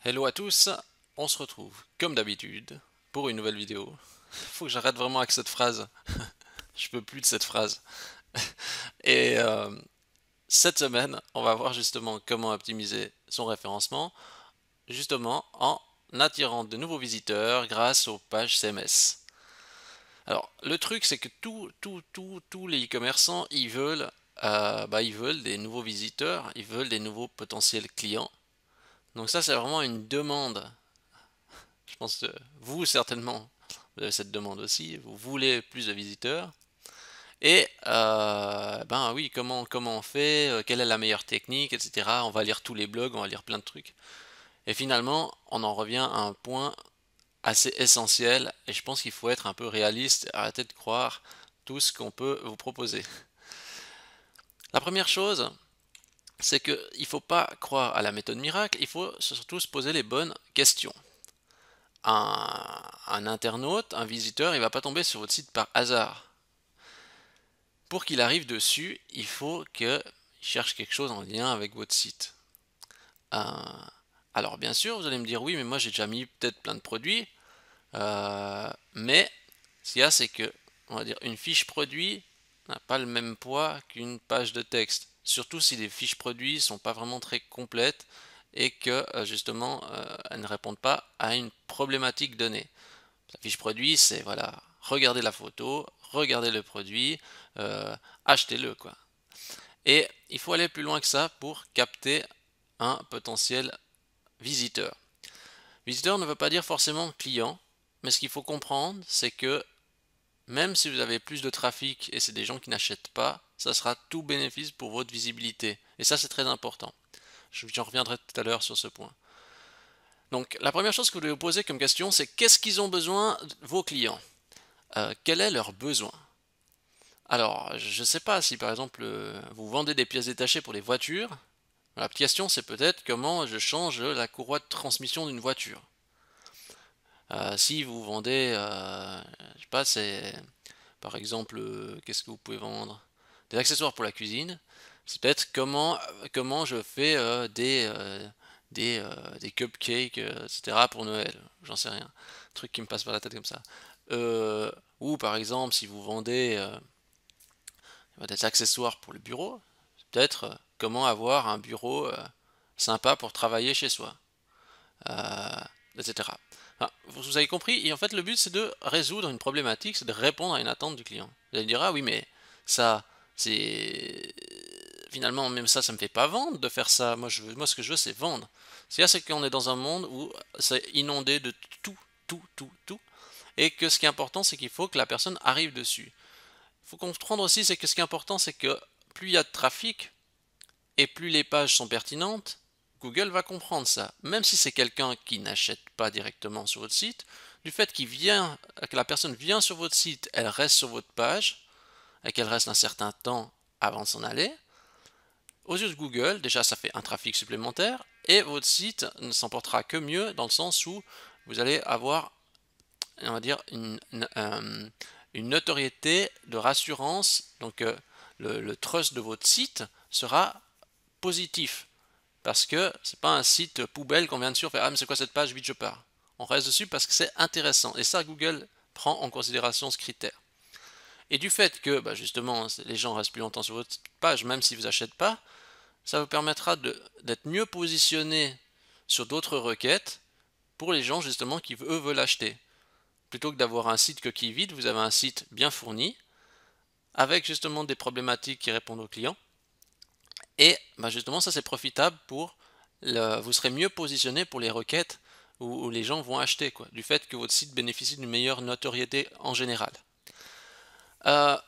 Hello à tous, on se retrouve comme d'habitude pour une nouvelle vidéo. Faut que j'arrête vraiment avec cette phrase, je peux plus de cette phrase. Et cette semaine, on va voir justement comment optimiser son référencement, justement en attirant de nouveaux visiteurs grâce aux pages CMS. Alors, le truc, c'est que tous les e-commerçants, ils veulent des nouveaux visiteurs, ils veulent des nouveaux potentiels clients. Donc ça, c'est vraiment une demande. Je pense que vous, certainement, vous avez cette demande aussi. Vous voulez plus de visiteurs. Et ben oui, comment on fait, quelle est la meilleure technique, etc. On va lire tous les blogs, on va lire plein de trucs. Et finalement, on en revient à un point assez essentiel. Et je pense qu'il faut être un peu réaliste, arrêter de croire tout ce qu'on peut vous proposer. La première chose, c'est qu'il ne faut pas croire à la méthode miracle, il faut surtout se poser les bonnes questions. Un internaute, un visiteur, il va pas tomber sur votre site par hasard. Pour qu'il arrive dessus, il faut qu'il cherche quelque chose en lien avec votre site. Euh, alors bien sûr, vous allez me dire oui, mais moi j'ai déjà mis peut-être plein de produits, mais ce qu'il y a, c'est que, on va dire, une fiche produit n'a pas le même poids qu'une page de texte. Surtout si les fiches produits sont pas vraiment très complètes et que justement elles ne répondent pas à une problématique donnée. La fiche produit, c'est voilà, regardez la photo, regardez le produit, achetez-le quoi. Et il faut aller plus loin que ça pour capter un potentiel visiteur. Visiteur ne veut pas dire forcément client, mais ce qu'il faut comprendre, c'est que même si vous avez plus de trafic et c'est des gens qui n'achètent pas, ça sera tout bénéfice pour votre visibilité. Et ça, c'est très important. J'en reviendrai tout à l'heure sur ce point. Donc, la première chose que vous devez vous poser comme question, c'est qu'est-ce qu'ils ont besoin, vos clients? Quel est leur besoin? Alors, je ne sais pas si par exemple vous vendez des pièces détachées pour les voitures. La question c'est peut-être comment je change la courroie de transmission d'une voiture. Si vous vendez, je sais pas, c'est par exemple, qu'est-ce que vous pouvez vendre? Des accessoires pour la cuisine. C'est peut-être comment je fais des cupcakes, etc. pour Noël. J'en sais rien. Un truc qui me passe par la tête comme ça. Ou par exemple, si vous vendez des accessoires pour le bureau, peut-être comment avoir un bureau sympa pour travailler chez soi, euh, etc. Enfin, vous avez compris, et en fait le but c'est de résoudre une problématique, c'est de répondre à une attente du client. Vous allez me dire, ah oui mais ça, c'est... Finalement même ça me fait pas vendre de faire ça, moi ce que je veux c'est vendre. C'est qu'on est dans un monde où c'est inondé de tout, et que ce qui est important c'est qu'il faut que la personne arrive dessus. Il faut comprendre aussi c'est que ce qui est important c'est que plus il y a de trafic, et plus les pages sont pertinentes, Google va comprendre ça. Même si c'est quelqu'un qui n'achète pas directement sur votre site, du fait que la personne vient sur votre site, elle reste sur votre page, et qu'elle reste un certain temps avant de s'en aller, aux yeux de Google, déjà ça fait un trafic supplémentaire, et votre site ne s'en portera que mieux dans le sens où vous allez avoir, on va dire, une notoriété de rassurance, donc le trust de votre site sera positif. Parce que c'est pas un site poubelle qu'on vient dessus, on fait ah mais c'est quoi cette page, vite je pars. On reste dessus parce que c'est intéressant. Et ça, Google prend en considération ce critère. Et du fait que bah, justement les gens restent plus longtemps sur votre page, même si vous n'achetez pas, ça vous permettra d'être mieux positionné sur d'autres requêtes pour les gens justement qui eux veulent acheter. Plutôt que d'avoir un site coquille vide, vous avez un site bien fourni avec justement des problématiques qui répondent aux clients. Et bah, justement, ça c'est profitable vous serez mieux positionné pour les requêtes où les gens vont acheter, quoi, du fait que votre site bénéficie d'une meilleure notoriété en général.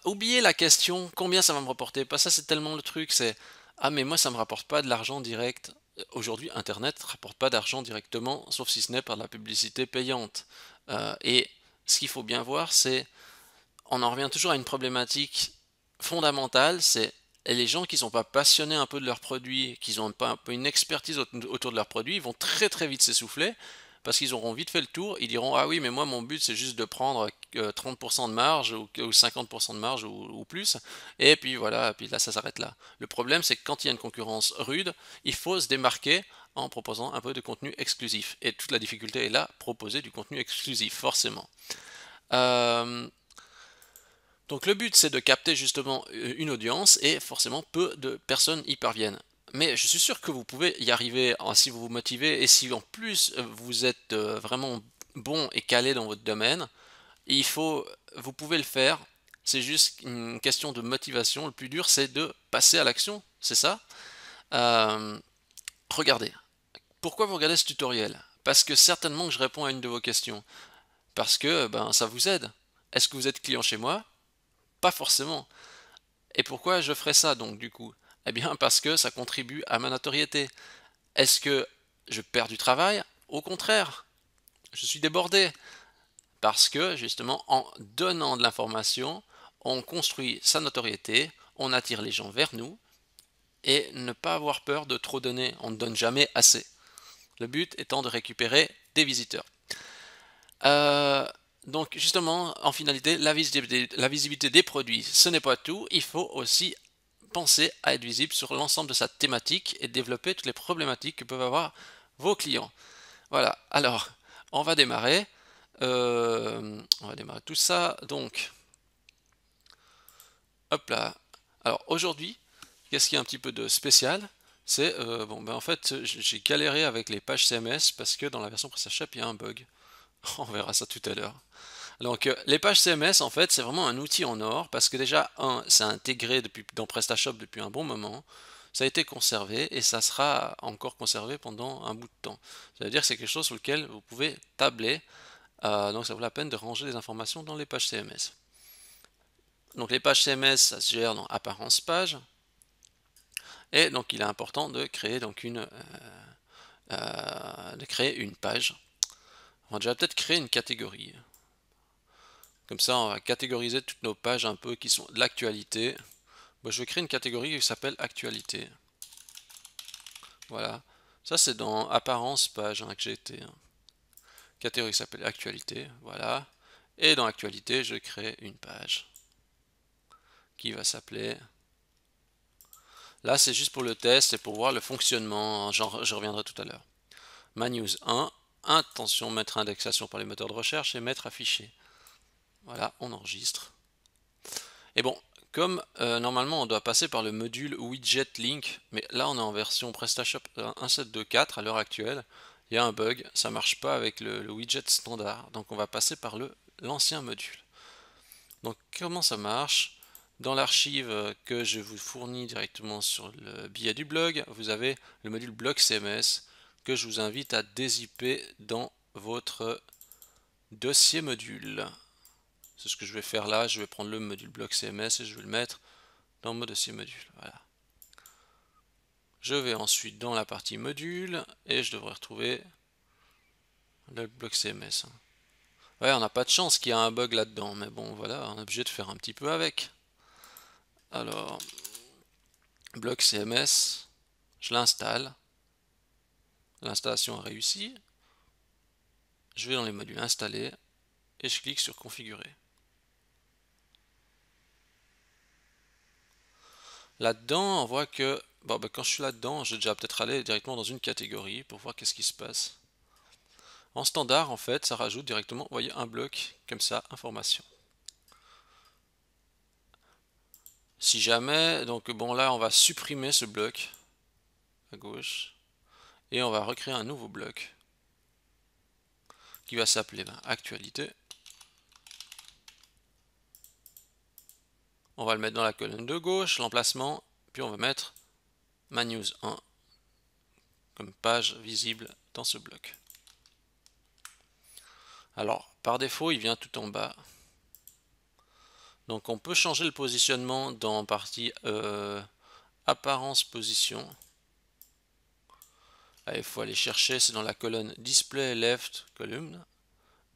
Oubliez la question combien ça va me rapporter, parce que ça c'est tellement le truc, c'est ah mais moi ça me rapporte pas de l'argent direct. Aujourd'hui Internet ne rapporte pas d'argent directement, sauf si ce n'est par de la publicité payante. Et ce qu'il faut bien voir, c'est on en revient toujours à une problématique fondamentale, c'est les gens qui ne sont pas passionnés un peu de leurs produits, qui n'ont pas un peu une expertise autour de leurs produits, ils vont très très vite s'essouffler parce qu'ils auront vite fait le tour, ils diront ah oui mais moi mon but c'est juste de prendre 30% de marge ou 50% de marge ou plus, et puis voilà, et puis là ça s'arrête là. Le problème c'est que quand il y a une concurrence rude, il faut se démarquer en proposant un peu de contenu exclusif. Et toute la difficulté est là, proposer du contenu exclusif, forcément. Donc le but c'est de capter justement une audience et forcément peu de personnes y parviennent. Mais je suis sûr que vous pouvez y arriver si vous vous motivez et si en plus vous êtes vraiment bon et calé dans votre domaine, vous pouvez le faire. C'est juste une question de motivation. Le plus dur c'est de passer à l'action, c'est ça. Euh, Regardez. Pourquoi vous regardez ce tutoriel? Parce que certainement que je réponds à une de vos questions. Parce que ça vous aide. Est-ce que vous êtes client chez moi? Pas forcément. Et pourquoi je ferais ça donc du coup? Eh bien parce que ça contribue à ma notoriété. Est-ce que je perds du travail? Au contraire, je suis débordé. Parce que justement en donnant de l'information, on construit sa notoriété, on attire les gens vers nous et ne pas avoir peur de trop donner. On ne donne jamais assez. Le but étant de récupérer des visiteurs. Euh, donc justement, en finalité, la visibilité des produits, ce n'est pas tout. Il faut aussi penser à être visible sur l'ensemble de sa thématique et développer toutes les problématiques que peuvent avoir vos clients. Voilà, alors, on va démarrer. On va démarrer tout ça. Donc, hop là. Alors, aujourd'hui, qu'est-ce qu'il y a un petit peu de spécial? C'est, en fait, j'ai galéré avec les pages CMS parce que dans la version PrestaShop, il y a un bug. On verra ça tout à l'heure. Donc les pages CMS en fait c'est vraiment un outil en or parce que déjà c'est intégré dans PrestaShop depuis un bon moment, ça a été conservé et ça sera encore conservé pendant un bout de temps. Ça veut dire que c'est quelque chose sur lequel vous pouvez tabler, donc ça vaut la peine de ranger des informations dans les pages CMS. Donc les pages CMS ça se gère dans apparence page et donc il est important de créer donc une page. On va déjà peut-être créer une catégorie. Comme ça, on va catégoriser toutes nos pages un peu qui sont de l'actualité. Bon, je vais créer une catégorie qui s'appelle actualité. Voilà. Ça, c'est dans apparence page que j'ai été. Catégorie qui s'appelle actualité. Voilà. Et dans actualité, je crée une page qui va s'appeler. Là, c'est juste pour le test et pour voir le fonctionnement. Je reviendrai tout à l'heure. Ma news 1. Intention, mettre indexation par les moteurs de recherche et mettre affiché. Voilà, on enregistre. Et bon, comme normalement on doit passer par le module widget link, mais là on est en version PrestaShop 1.7.2.4 à l'heure actuelle, il y a un bug, ça marche pas avec le widget standard, donc on va passer par l'ancien module. Donc comment ça marche? Dans l'archive que je vous fournis directement sur le billet du blog, vous avez le module blog CMS que je vous invite à dézipper dans votre dossier module. C'est ce que je vais faire là, je vais prendre le module bloc CMS et je vais le mettre dans mon dossier module. Voilà. Je vais ensuite dans la partie module et je devrais retrouver le bloc CMS. Ouais, on n'a pas de chance qu'il y a un bug là-dedans, mais bon, voilà, on est obligé de faire un petit peu avec. Alors, bloc CMS, je l'installe. L'installation a réussi. Je vais dans les modules installés et je clique sur configurer. Là-dedans, on voit que quand je suis là-dedans, je vais déjà peut-être aller directement dans une catégorie pour voir qu'est-ce qui se passe. En standard, en fait, ça rajoute directement, vous voyez, un bloc comme ça, information. Si jamais, donc bon là, on va supprimer ce bloc à gauche et on va recréer un nouveau bloc qui va s'appeler actualité. On va le mettre dans la colonne de gauche, l'emplacement, puis on va mettre ma news 1 comme page visible dans ce bloc. Alors, par défaut, il vient tout en bas. Donc on peut changer le positionnement dans partie apparence position. Là, il faut aller chercher, c'est dans la colonne display left column.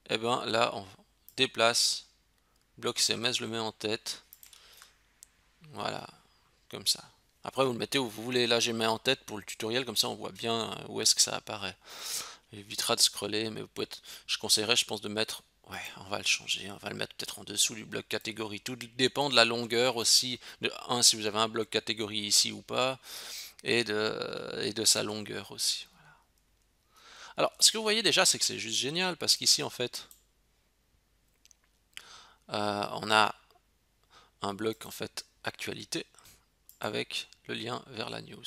Et bien là, on déplace bloc CMS, je le mets en tête. Voilà, comme ça. Après, vous le mettez où vous voulez. Là, j'ai mis en tête pour le tutoriel, comme ça on voit bien où est-ce que ça apparaît. Il évitera de scroller, mais je conseillerais, je pense, de mettre. Ouais, on va le changer, on va le mettre peut-être en dessous du bloc catégorie. Tout dépend de la longueur aussi, si vous avez un bloc catégorie ici ou pas, et de sa longueur aussi. Voilà. Alors, ce que vous voyez déjà, c'est que c'est juste génial, parce qu'ici, en fait, on a un bloc, en fait, actualité, avec le lien vers la news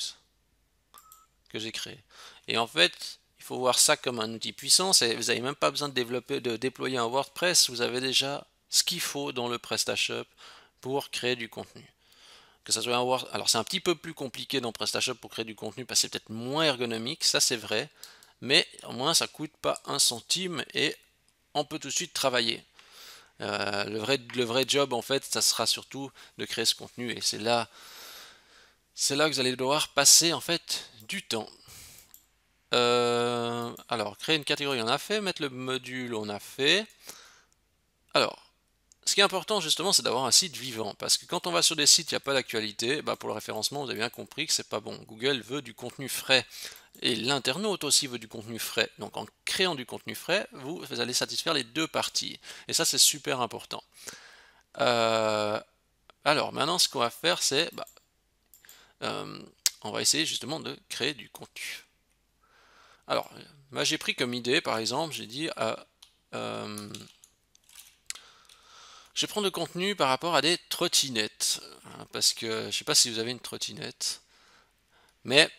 que j'ai créé. Et en fait, il faut voir ça comme un outil puissant. Vous n'avez même pas besoin de développer, de déployer un WordPress. Vous avez déjà ce qu'il faut dans le PrestaShop pour créer du contenu. Que ça soit un Word... Alors c'est un petit peu plus compliqué dans PrestaShop pour créer du contenu parce que c'est peut-être moins ergonomique, ça c'est vrai. Mais au moins ça coûte pas un centime et on peut tout de suite travailler. Le vrai job en fait, ça sera surtout de créer ce contenu et c'est là que vous allez devoir passer en fait du temps. Alors, créer une catégorie, on a fait. Mettre le module, on a fait. Alors, ce qui est important justement, c'est d'avoir un site vivant. Parce que quand on va sur des sites, il n'y a pas d'actualité, bah, pour le référencement, vous avez bien compris que c'est pas bon. Google veut du contenu frais. Et l'internaute aussi veut du contenu frais. Donc en créant du contenu frais, vous allez satisfaire les deux parties. Et ça, c'est super important. Euh, alors, maintenant, ce qu'on va faire, c'est... on va essayer justement de créer du contenu. Alors, moi j'ai pris comme idée, par exemple, j'ai dit, je vais prendre le contenu par rapport à des trottinettes, parce que je sais pas si vous avez une trottinette, mais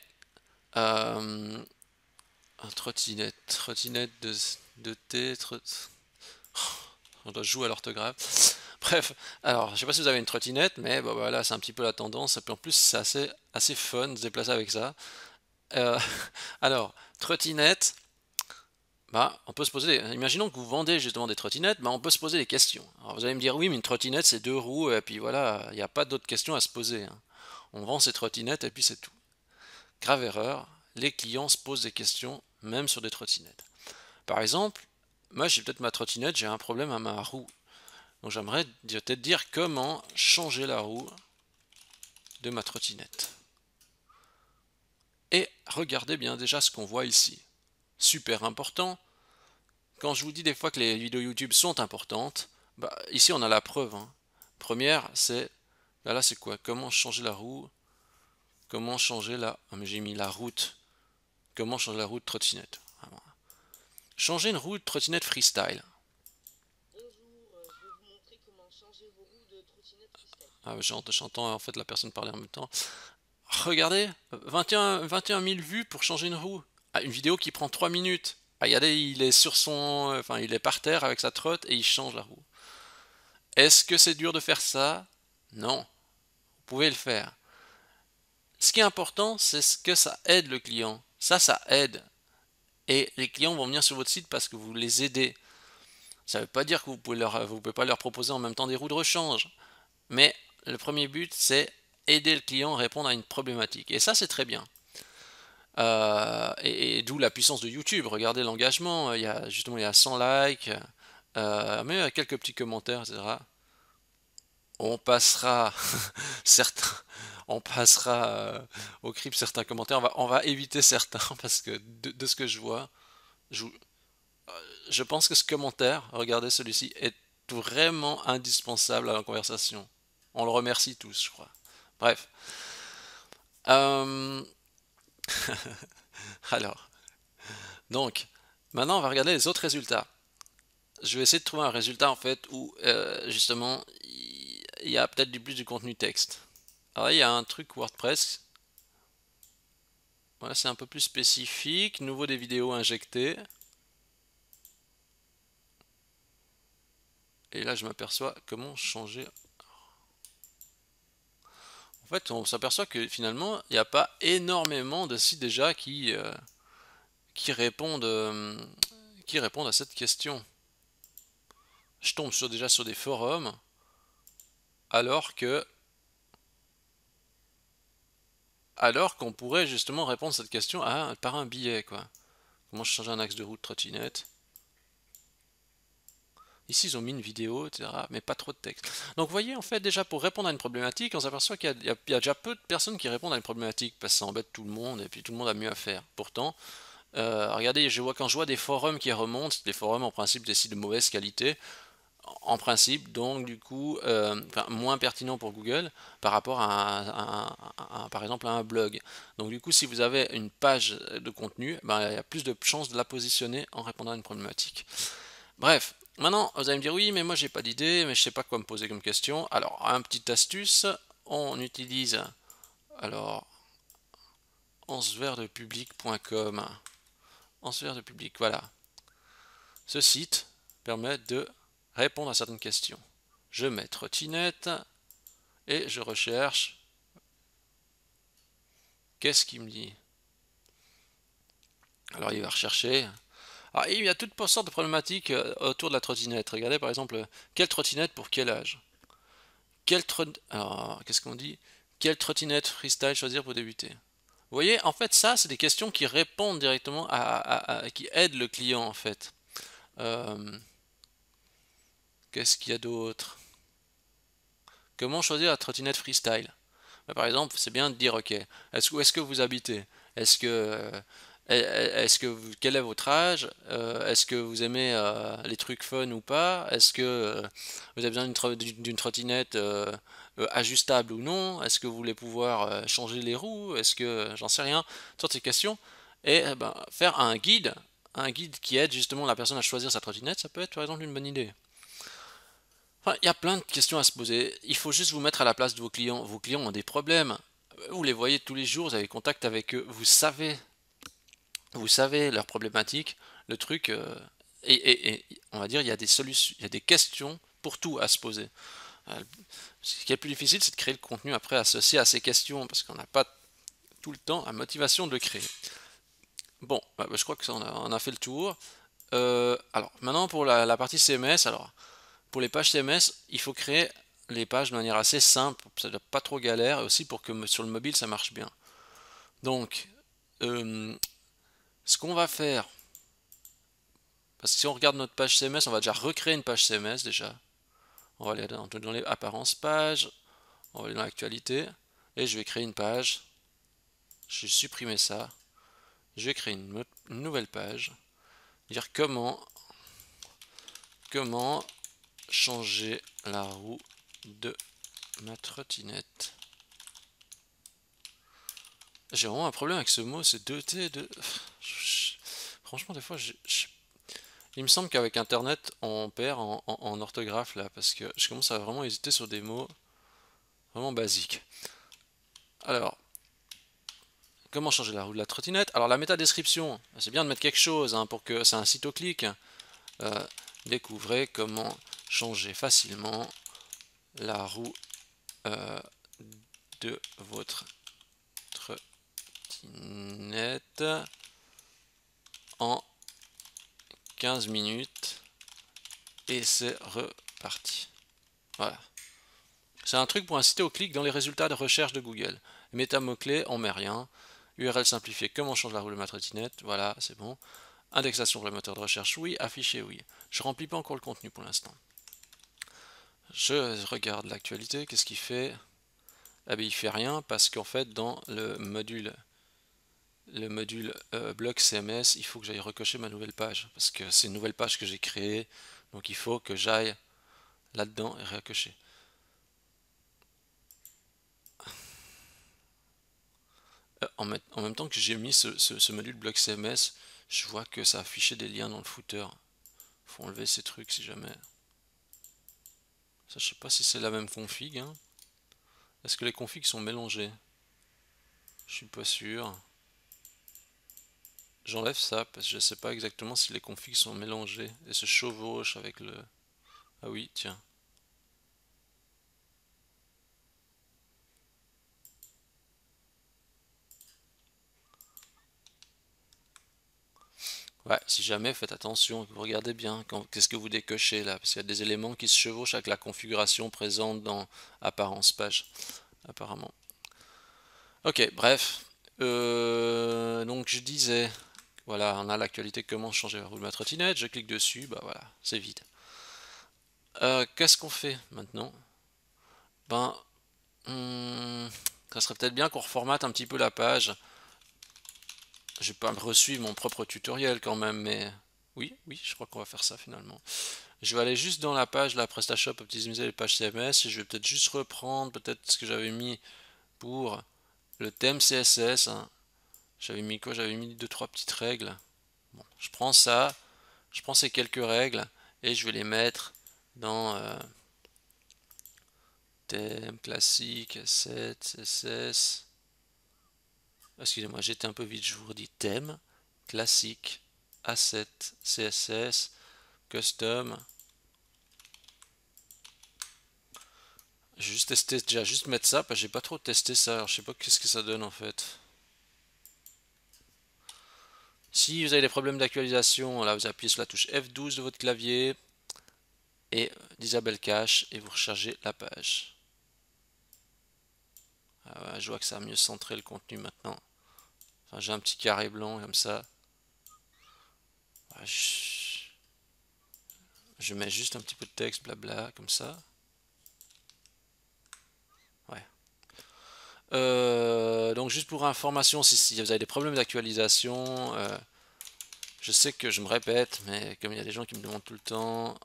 trottinette de thé, on doit jouer à l'orthographe. Bref, alors je sais pas si vous avez une trottinette, mais bon, voilà, c'est un petit peu la tendance, et puis en plus c'est assez fun de se déplacer avec ça. Euh, alors, trottinette. Bah, on peut se poser, imaginons que vous vendez justement des trottinettes, bah, on peut se poser des questions. Alors vous allez me dire, oui, mais une trottinette c'est deux roues, et puis voilà, il n'y a pas d'autres questions à se poser, hein. On vend ces trottinettes et puis c'est tout. Grave erreur, les clients se posent des questions, même sur des trottinettes. Par exemple, moi j'ai peut-être ma trottinette, j'ai un problème à ma roue. Donc j'aimerais peut-être dire comment changer la roue de ma trottinette. Et regardez bien déjà ce qu'on voit ici. Super important. Quand je vous dis des fois que les vidéos YouTube sont importantes, bah, ici on a la preuve, hein. Première, c'est là c'est quoi? Comment changer la roue? Comment changer la... Ah, mais j'ai mis la route. Comment changer la roue de trottinette? Ah, bon. Changer une roue de trottinette freestyle. Ah, j'entends en fait la personne parler en même temps. Regardez, 21 000 vues pour changer une roue. Ah, une vidéo qui prend 3 minutes. Ah, regardez, il est sur son... Enfin, il est par terre avec sa trotte et il change la roue. Est-ce que c'est dur de faire ça? Non, vous pouvez le faire. Ce qui est important, c'est ce que ça aide le client. Ça aide. Et les clients vont venir sur votre site parce que vous les aidez. Ça ne veut pas dire que vous pouvez pas leur proposer en même temps des roues de rechange. Mais le premier but, c'est aider le client à répondre à une problématique. Et ça, c'est très bien. Et d'où la puissance de YouTube. Regardez l'engagement. Il y a 100 likes, mais il y a quelques petits commentaires, etc. On passera certains, on passera au crible certains commentaires. On va éviter certains parce que de ce que je vois, je, je pense que ce commentaire, regardez celui-ci, est vraiment indispensable à la conversation. On le remercie tous, je crois. Bref. Euh, alors, donc, maintenant on va regarder les autres résultats. Je vais essayer de trouver un résultat en fait où justement il y a peut-être plus du contenu texte. Alors là, il y a un truc WordPress. Voilà, c'est un peu plus spécifique. Nouveau des vidéos injectées. Et là, je m'aperçois comment changer. En fait, on s'aperçoit que finalement, il n'y a pas énormément de sites déjà qui répondent, euh, qui répondent à cette question. Je tombe déjà sur des forums, alors que, alors qu'on pourrait justement répondre à cette question par un billet, quoi. Comment changer un axe de route trottinette? Ici, ils ont mis une vidéo, etc., mais pas trop de texte. Donc, vous voyez, en fait, déjà, pour répondre à une problématique, on s'aperçoit qu'il y a déjà peu de personnes qui répondent à une problématique, parce que ça embête tout le monde, et puis tout le monde a mieux à faire. Pourtant, regardez, quand je vois des forums qui remontent, des forums en principe des sites de mauvaise qualité, en principe, donc du coup, enfin, moins pertinent pour Google par rapport par exemple à un blog. Donc du coup, si vous avez une page de contenu, ben, il y a plus de chances de la positionner en répondant à une problématique. Bref, maintenant vous allez me dire oui, mais moi j'ai pas d'idée, mais je sais pas quoi me poser comme question. Alors, un petit astuce, on utilise alors answerdepublic.com. Answerdepublic, voilà. Ce site permet de répondre à certaines questions. Je mets trottinette et je recherche. Qu'est-ce qu'il me dit? Alors il va rechercher. Alors il y a toutes sortes de problématiques autour de la trottinette. Regardez par exemple, quelle trottinette pour quel âge? Alors qu'est-ce qu'on dit? Quelle trottinette freestyle choisir pour débuter? Vous voyez, en fait, ça, c'est des questions qui répondent directement qui aident le client, en fait. Euh, Qu'est-ce qu'il y a d'autre? Comment choisir la trottinette freestyle? Par exemple, c'est bien de dire, ok, où est-ce que vous habitez? Est-ce que, quel est votre âge? Est-ce que vous aimez les trucs fun ou pas? Est-ce que vous avez besoin d'une trottinette ajustable ou non? Est-ce que vous voulez pouvoir changer les roues? Est-ce que, j'en sais rien, toutes ces questions. Et ben, faire un guide qui aide justement la personne à choisir sa trottinette, ça peut être par exemple une bonne idée. Enfin, il y a plein de questions à se poser. Il faut juste vous mettre à la place de vos clients. Vos clients ont des problèmes. Vous les voyez tous les jours, vous avez contact avec eux. Vous savez leurs problématiques. Le truc, et on va dire, il y a des solutions, il y a des questions pour tout à se poser. Ce qui est le plus difficile, c'est de créer le contenu après associé à ces questions, parce qu'on n'a pas tout le temps la motivation de le créer. Bon, je crois que ça, on a fait le tour. Alors, maintenant pour la partie CMS, alors pour les pages CMS, il faut créer les pages de manière assez simple, ça ne doit pas trop galère, et aussi pour que sur le mobile ça marche bien. Donc, ce qu'on va faire, parce que si on regarde notre page CMS, on va déjà recréer une page CMS déjà. On va aller dans les apparences page, on va aller dans l'actualité, et je vais créer une page. Je vais supprimer ça. Je vais créer une nouvelle page. Dire comment changer la roue de ma trottinette. J'ai vraiment un problème avec ce mot, c'est 2T, de. Franchement, des fois, il me semble qu'avec Internet, on perd en orthographe là, parce que je commence à vraiment hésiter sur des mots vraiment basiques. Alors, comment changer la roue de la trottinette? Alors, la métadescription, c'est bien de mettre quelque chose hein, pour que c'est un site au clic. Découvrez comment changer facilement la roue de votre trottinette en 15 minutes et c'est reparti. Voilà. C'est un truc pour inciter au clic dans les résultats de recherche de Google. Méta-mots-clés, on met rien. URL simplifiée, comment change la roue de ma trottinette, voilà, c'est bon. Indexation pour le moteur de recherche, oui. Affiché, oui. Je remplis pas encore le contenu pour l'instant. Je regarde l'actualité, qu'est-ce qu'il fait? Ah ben il fait rien parce qu'en fait dans le module bloc CMS, il faut que j'aille recocher ma nouvelle page parce que c'est une nouvelle page que j'ai créée, donc il faut que j'aille là-dedans et recocher. En même temps que j'ai mis ce module bloc CMS, je vois que ça affichait des liens dans le footer. Faut enlever ces trucs si jamais. Ça, je sais pas si c'est la même config. Hein. Est-ce que les configs sont mélangés? Je suis pas sûr. J'enlève ça parce que je sais pas exactement si les configs sont mélangés et se chevauchent avec le. Ah oui, tiens. Ouais, si jamais, faites attention, vous regardez bien qu'est-ce que vous décochez là, parce qu'il y a des éléments qui se chevauchent avec la configuration présente dans apparence page, apparemment. Ok, bref. Donc je disais, voilà, on a l'actualité comment changer la roue de ma trottinette, je clique dessus, bah voilà, c'est vide. Qu'est-ce qu'on fait maintenant? Ben, ça serait peut-être bien qu'on reformate un petit peu la page. J'ai pas reçu mon propre tutoriel quand même, mais oui, je crois qu'on va faire ça finalement. je vais aller juste dans la page, la PrestaShop, optimiser les pages CMS, et je vais peut-être juste reprendre peut-être ce que j'avais mis pour le thème CSS, hein. J'avais mis quoi? J'avais mis deux trois petites règles. Bon, je prends ça, je prends ces quelques règles et je vais les mettre dans thème classique, asset, CSS. Excusez-moi, j'étais un peu vite, je vous redis thème classique, asset, CSS, custom. J'ai juste testé, déjà juste mettre ça, parce que j'ai pas trop testé ça, alors je sais pas qu'est-ce que ça donne en fait. Si vous avez des problèmes d'actualisation, là vous appuyez sur la touche F12 de votre clavier et Disable Cache et vous rechargez la page. Ah ouais, je vois que ça a mieux centré le contenu maintenant. Enfin, j'ai un petit carré blanc comme ça. Ouais, je mets juste un petit peu de texte, blabla, comme ça. Ouais. Donc juste pour information, si vous avez des problèmes d'actualisation, je sais que je me répète, mais comme il y a des gens qui me demandent tout le temps,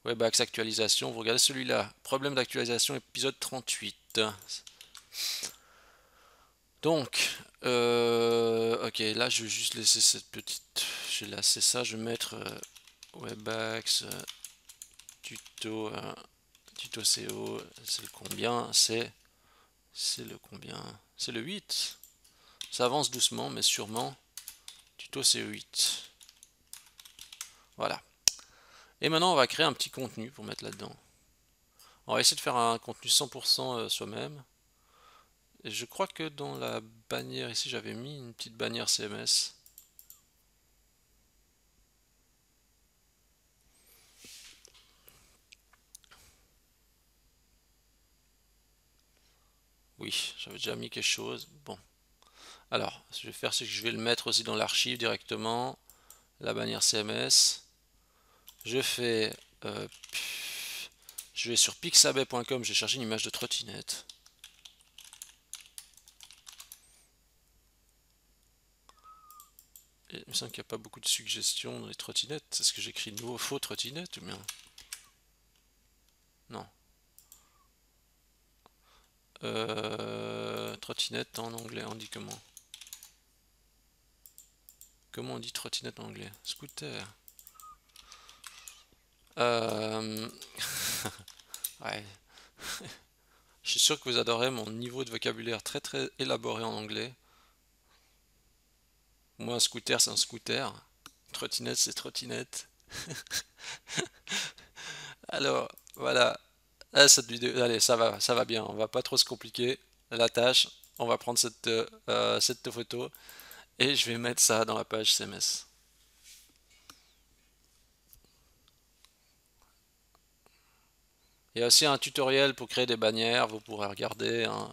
Webaxe actualisation, vous regardez celui-là, problème d'actualisation épisode 38. Donc, ok, là je vais juste laisser cette petite, je vais laisser ça, je vais mettre Webaxe tuto, tuto CO, c'est le combien, c'est le combien, c'est le 8. Ça avance doucement, mais sûrement. Tuto CO8. Voilà. Et maintenant, on va créer un petit contenu pour mettre là-dedans. On va essayer de faire un contenu 100% soi-même. Et je crois que dans la bannière ici, j'avais mis une petite bannière CMS. Oui, j'avais déjà mis quelque chose. Bon. Alors, ce que je vais faire, c'est que je vais le mettre aussi dans l'archive directement. La bannière CMS. Je fais... je vais sur pixabay.com, j'ai cherché une image de trottinette. Il me semble qu'il n'y a pas beaucoup de suggestions dans les trottinettes. Est-ce que j'écris nouveau faux trottinette ou bien... Non. Trottinette en anglais, on dit comment? Comment on dit trottinette en anglais? Scooter. Euh... ouais. Je suis sûr que vous adorez mon niveau de vocabulaire très très élaboré en anglais. Moi, un scooter, c'est un scooter. Trottinette, c'est trottinette. Alors, voilà. Ah, cette vidéo, allez, ça va bien. On va pas trop se compliquer la tâche. On va prendre cette photo et je vais mettre ça dans la page CMS. Il y a aussi un tutoriel pour créer des bannières, vous pourrez regarder, hein.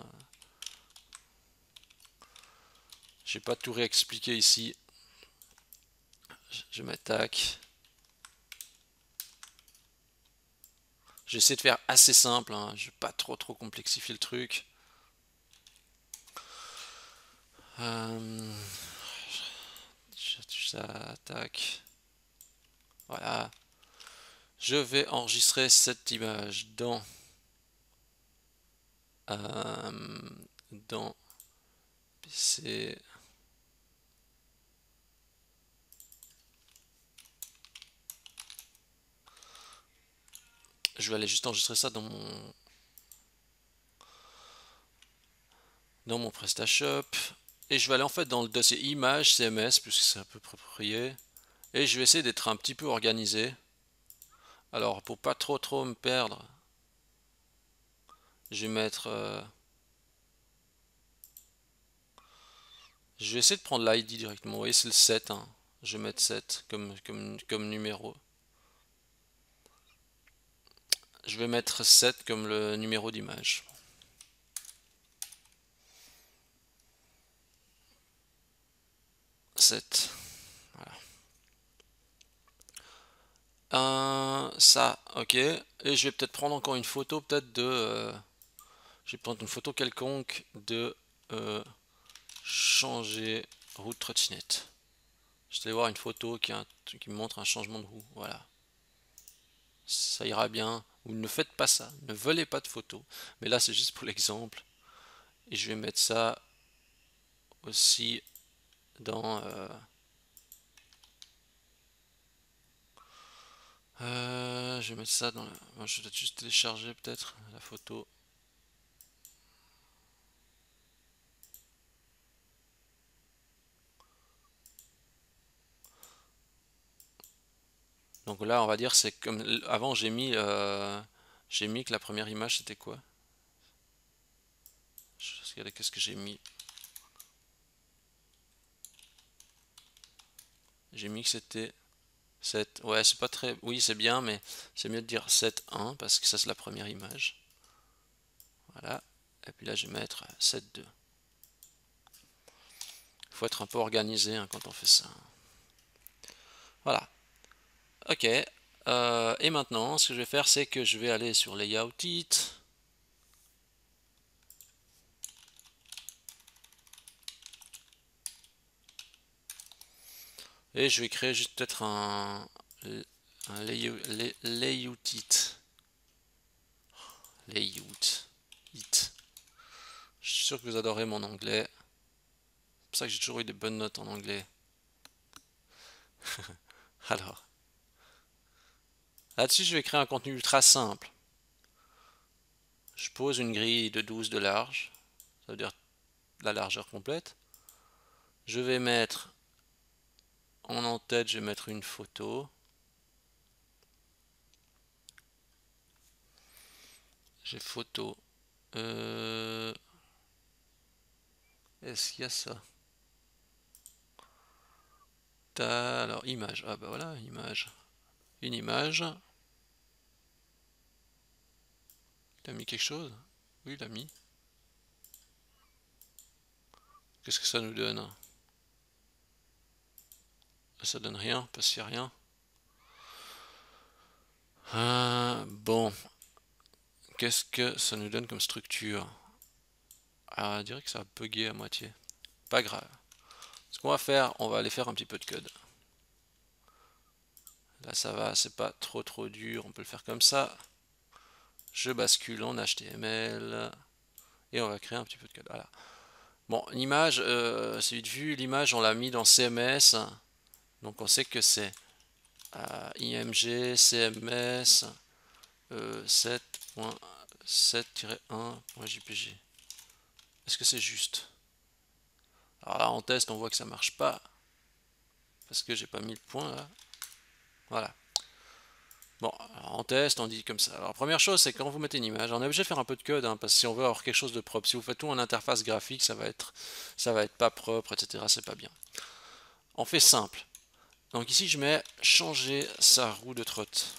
Je vais pas tout réexpliquer ici. Je m'attaque. J'essaie de faire assez simple, hein. Je vais pas trop complexifier le truc. Euh, J'attaque. Voilà. Je vais enregistrer cette image euh, dans PC. Je vais aller juste enregistrer ça dans mon PrestaShop. Et je vais aller en fait dans le dossier image CMS, puisque c'est un peu approprié. Et je vais essayer d'être un petit peu organisé. Alors pour pas trop me perdre, je vais mettre... je vais essayer de prendre l'ID directement. Vous voyez, c'est le 7, hein. Je vais mettre 7 comme numéro. Je vais mettre 7 comme le numéro d'image. Sept. Voilà. Ça, ok. Et je vais peut-être prendre encore une photo, peut-être de... je vais prendre une photo quelconque de changer roue de trottinette. Je vais voir une photo qui me montre un changement de roue. Voilà. ça ira bien. Ou ne faites pas ça, ne volez pas de photos. Mais là, c'est juste pour l'exemple. Et je vais mettre ça aussi dans... je vais mettre ça dans... je vais juste télécharger peut-être la photo. Donc là, on va dire, c'est comme... Avant, j'ai mis que la première image, c'était quoi? Je vais regarder qu'est-ce que j'ai mis. J'ai mis que c'était 7. Ouais, c'est pas très... Oui, c'est bien, mais c'est mieux de dire 7.1 parce que ça, c'est la première image. Voilà. Et puis là, je vais mettre 7.2. Il faut être un peu organisé hein, quand on fait ça. Voilà. Ok. Et maintenant, ce que je vais faire, c'est que je vais aller sur Layout It. Et je vais créer juste peut-être un layout it. Layout it. Je suis sûr que vous adorez mon anglais. C'est pour ça que j'ai toujours eu des bonnes notes en anglais. Alors, là-dessus, je vais créer un contenu ultra simple. Je pose une grille de 12 de large. Ça veut dire la largeur complète. Je vais mettre en en-tête, je vais mettre une photo. J'ai photo. Est-ce qu'il y a ça? Alors, image. Ah bah voilà, image. Une image. Il a mis quelque chose? Oui, il a mis. Qu'est-ce que ça nous donne? Ça donne rien, parce qu'il n'y a rien. Bon, qu'est-ce que ça nous donne comme structure? Ah, on dirait que ça a bugué à moitié. Pas grave. Ce qu'on va faire, on va aller faire un petit peu de code. Là, ça va, c'est pas trop dur, on peut le faire comme ça. Je bascule en HTML et on va créer un petit peu de code. Voilà. Bon, l'image, c'est vite vu. L'image, on l'a mis dans CMS. Donc, on sait que c'est IMG CMS 7.7-1.jpg. Est-ce que c'est juste? Alors là, en test, on voit que ça marche pas. Parce que j'ai pas mis le point là. Voilà. Bon, alors en test, on dit comme ça. Alors, première chose, c'est quand vous mettez une image, on est obligé de faire un peu de code, hein, parce que si on veut avoir quelque chose de propre, si vous faites tout en interface graphique, ça va être pas propre, etc. C'est pas bien. On fait simple. Donc ici, je mets changer sa roue de trotte.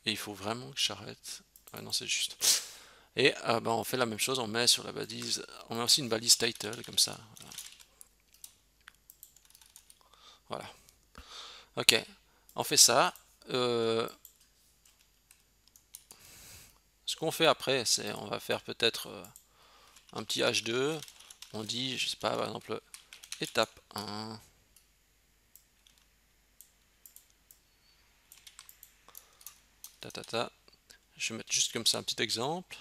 Et il faut vraiment que j'arrête. Ah non, c'est juste. Et ben, on fait la même chose, on met sur la balise, on met aussi une balise title comme ça. Voilà. Ok, on fait ça. Ce qu'on fait après, c'est on va faire peut-être un petit H2. On dit, je sais pas, par exemple, étape 1. Je vais mettre juste comme ça un petit exemple.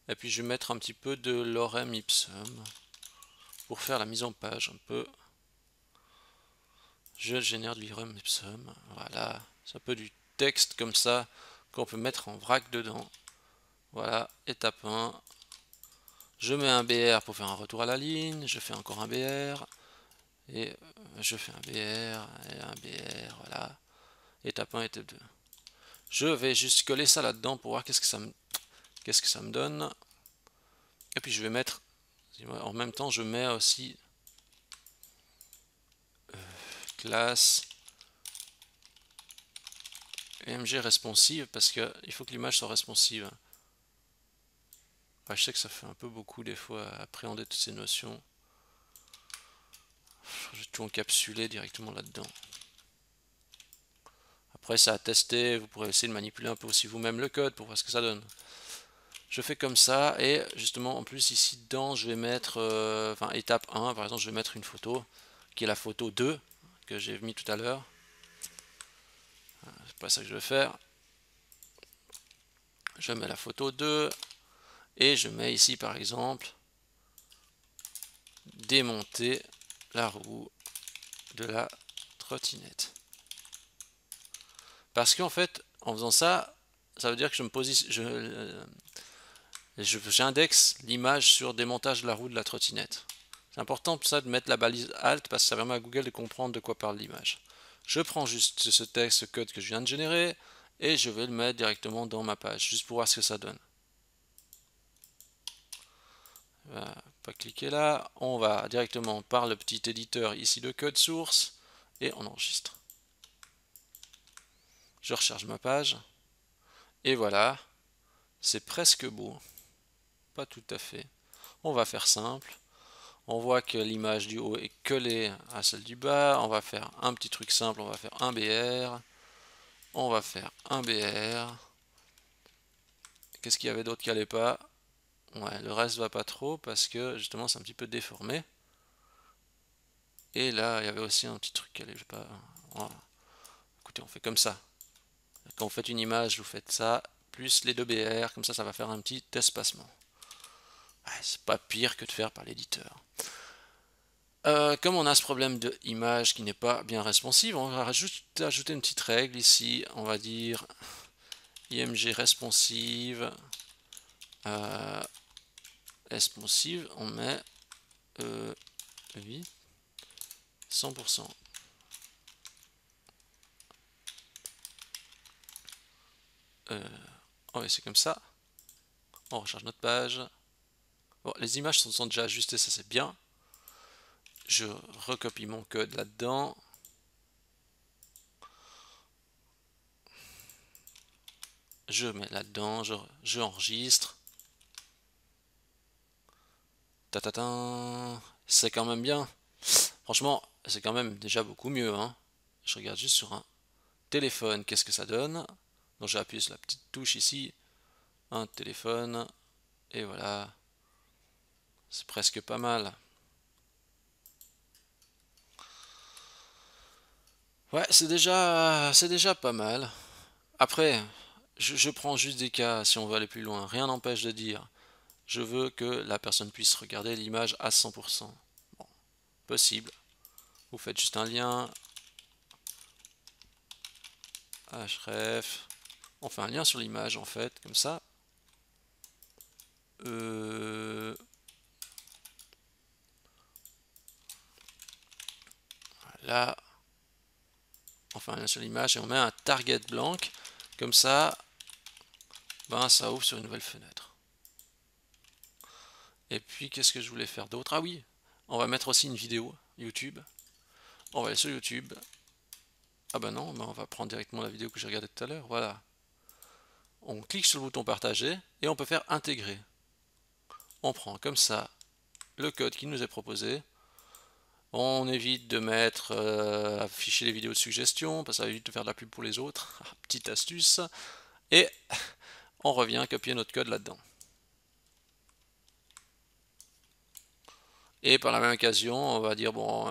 Et puis je vais mettre un petit peu de lorem ipsum pour faire la mise en page un peu. Je génère du lorem ipsum. Voilà, c'est un peu du texte comme ça qu'on peut mettre en vrac dedans. Voilà, étape 1. Je mets un BR pour faire un retour à la ligne. Je fais encore un BR. Et je fais un BR et un BR. Voilà. Étape 1, étape 2. Je vais juste coller ça là-dedans pour voir qu'est-ce que ça me donne. Et puis je vais mettre, en même temps, je mets aussi classe MG responsive parce qu'il faut que l'image soit responsive. Je sais que ça fait un peu beaucoup des fois à appréhender toutes ces notions. Je vais tout encapsuler directement là-dedans. Après, c'est à tester, vous pourrez essayer de manipuler un peu aussi vous-même le code pour voir ce que ça donne. Je fais comme ça, et justement, en plus, ici dedans, je vais mettre, enfin, étape 1, par exemple, je vais mettre une photo, qui est la photo 2, que j'ai mis tout à l'heure. C'est pas ça que je vais faire. Je mets la photo 2, et je mets ici, par exemple, démonter la roue de la trottinette. Parce qu'en fait, en faisant ça, ça veut dire que je me positionne, j'indexe l'image sur démontage de la roue de la trottinette. C'est important pour ça de mettre la balise Alt parce que ça permet à Google de comprendre de quoi parle l'image. Je prends juste ce texte, ce code que je viens de générer, et je vais le mettre directement dans ma page, juste pour voir ce que ça donne. On va pas cliquer là, on va directement par le petit éditeur ici de code source, et on enregistre. Je recharge ma page, et voilà, c'est presque beau. Pas tout à fait. On va faire simple. On voit que l'image du haut est collée à celle du bas. On va faire un petit truc simple. On va faire un BR. On va faire un BR. Qu'est-ce qu'il y avait d'autre qui allait pas? Ouais, le reste va pas trop parce que justement c'est un petit peu déformé. Et là, il y avait aussi un petit truc qui allait pas. Voilà. Écoutez, on fait comme ça. Quand vous faites une image, vous faites ça, plus les deux BR, comme ça va faire un petit espacement. Ouais, c'est pas pire que de faire par l'éditeur. Comme on a ce problème de image qui n'est pas bien responsive, on va juste ajouter une petite règle ici. On va dire img responsive. Responsive, on met 8, 100%. Oh oui, c'est comme ça. On recharge notre page. Bon, les images sont déjà ajustées, ça c'est bien. Je recopie mon code là-dedans. Je mets là-dedans, je enregistre. C'est quand même bien. Franchement, c'est quand même déjà beaucoup mieux. Hein. Je regarde juste sur un téléphone, qu'est-ce que ça donne. Donc j'ai appuyé sur la petite touche ici. Un téléphone. Et voilà. C'est presque pas mal. Ouais, c'est déjà pas mal. Après, je prends juste des cas si on veut aller plus loin. Rien n'empêche de dire, je veux que la personne puisse regarder l'image à 100%. Bon, possible. Vous faites juste un lien. Href. On fait un lien sur l'image en fait, comme ça. Là, on fait un lien sur l'image et on met un target blanc. Comme ça, ben, ça ouvre sur une nouvelle fenêtre. Et puis, qu'est-ce que je voulais faire d'autre? Ah oui, on va mettre aussi une vidéo YouTube. On va aller sur YouTube. Ah ben non, ben on va prendre directement la vidéo que j'ai regardée tout à l'heure. Voilà. On clique sur le bouton partager et on peut faire intégrer. On prend comme ça le code qui nous est proposé. On évite de mettre afficher les vidéos de suggestion parce que ça évite de faire de la pub pour les autres. Petite astuce. Et on revient copier notre code là-dedans. Et par la même occasion, on va dire bon,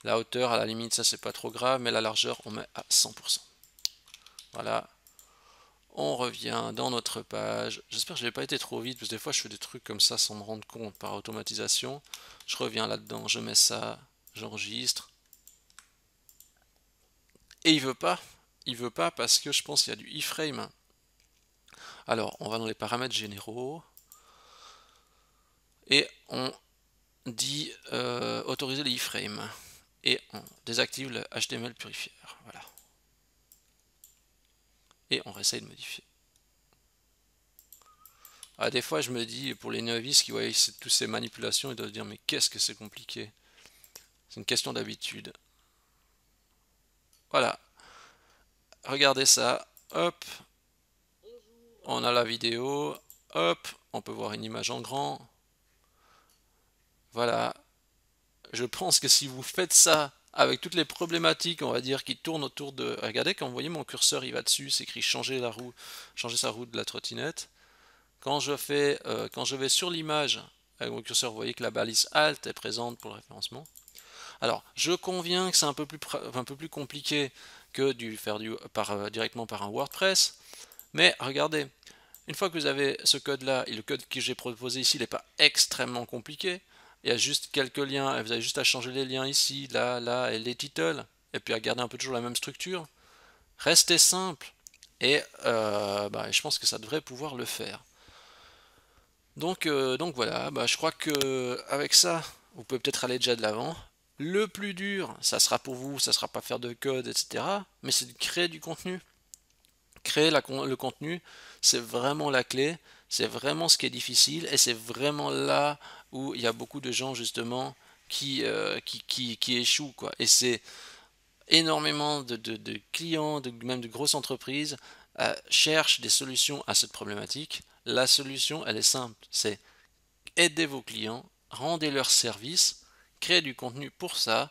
la hauteur à la limite ça c'est pas trop grave, mais la largeur on met à 100%. Voilà. On revient dans notre page. J'espère que je n'ai pas été trop vite parce que des fois je fais des trucs comme ça sans me rendre compte par automatisation. Je reviens là-dedans, je mets ça, j'enregistre. Et il veut pas parce que je pense qu'il y a du iframe. Alors on va dans les paramètres généraux et on dit autoriser les iframes et on désactive le HTML purifier. Voilà. Et on réessaye de modifier. Ah, des fois je me dis pour les novices qui voient toutes ces manipulations, ils doivent dire mais qu'est-ce que c'est compliqué. C'est une question d'habitude. Voilà. Regardez ça. Hop. On a la vidéo. Hop. On peut voir une image en grand. Voilà. Je pense que si vous faites ça avec toutes les problématiques, on va dire, qui tournent autour de... Regardez, quand vous voyez mon curseur, il va dessus, c'est écrit changer la roue, changer sa roue de la trottinette. Quand quand je vais sur l'image avec mon curseur, vous voyez que la balise Alt est présente pour le référencement. Alors, je conviens que c'est un peu plus compliqué que directement par un WordPress, mais regardez, une fois que vous avez ce code-là, et le code que j'ai proposé ici, il n'est pas extrêmement compliqué, il y a juste quelques liens, et vous avez juste à changer les liens ici, là, là, et les titles, et puis à garder un peu toujours la même structure. Restez simple, et je pense que ça devrait pouvoir le faire. Donc voilà, je crois que avec ça, vous pouvez peut-être aller déjà de l'avant. Le plus dur, ça sera pour vous, ça sera pas faire de code, etc. Mais c'est de créer du contenu. Créer le contenu, c'est vraiment la clé, c'est vraiment ce qui est difficile, et c'est vraiment là où il y a beaucoup de gens justement qui échouent, quoi. Et c'est énormément de clients, même de grosses entreprises, cherchent des solutions à cette problématique. La solution, elle est simple, c'est aider vos clients, rendez leur service, créez du contenu pour ça,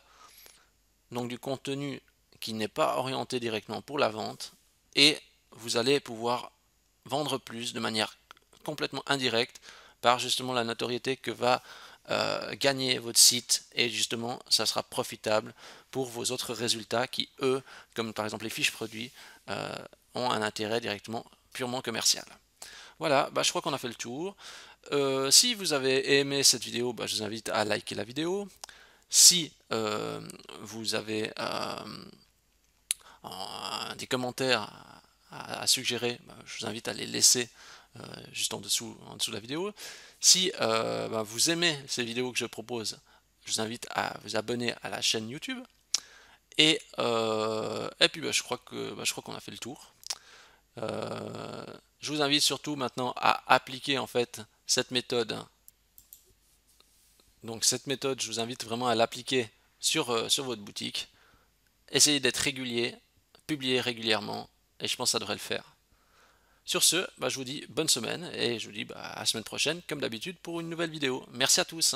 donc du contenu qui n'est pas orienté directement pour la vente, et vous allez pouvoir vendre plus de manière complètement indirecte par justement la notoriété que va gagner votre site, et justement ça sera profitable pour vos autres résultats qui, eux, comme par exemple les fiches produits, ont un intérêt directement purement commercial. Voilà, je crois qu'on a fait le tour. Si vous avez aimé cette vidéo, je vous invite à liker la vidéo. Si vous avez des commentaires à suggérer, je vous invite à les laisser juste en dessous de la vidéo. Si vous aimez ces vidéos que je propose, je vous invite à vous abonner à la chaîne YouTube. Et puis je crois qu'on a fait le tour. Je vous invite surtout maintenant à appliquer en fait cette méthode. Donc cette méthode, je vous invite vraiment à l'appliquer sur votre boutique. Essayez d'être régulier, publiez régulièrement, et je pense que ça devrait le faire. Sur ce, je vous dis bonne semaine, et je vous dis à la semaine prochaine, comme d'habitude, pour une nouvelle vidéo. Merci à tous.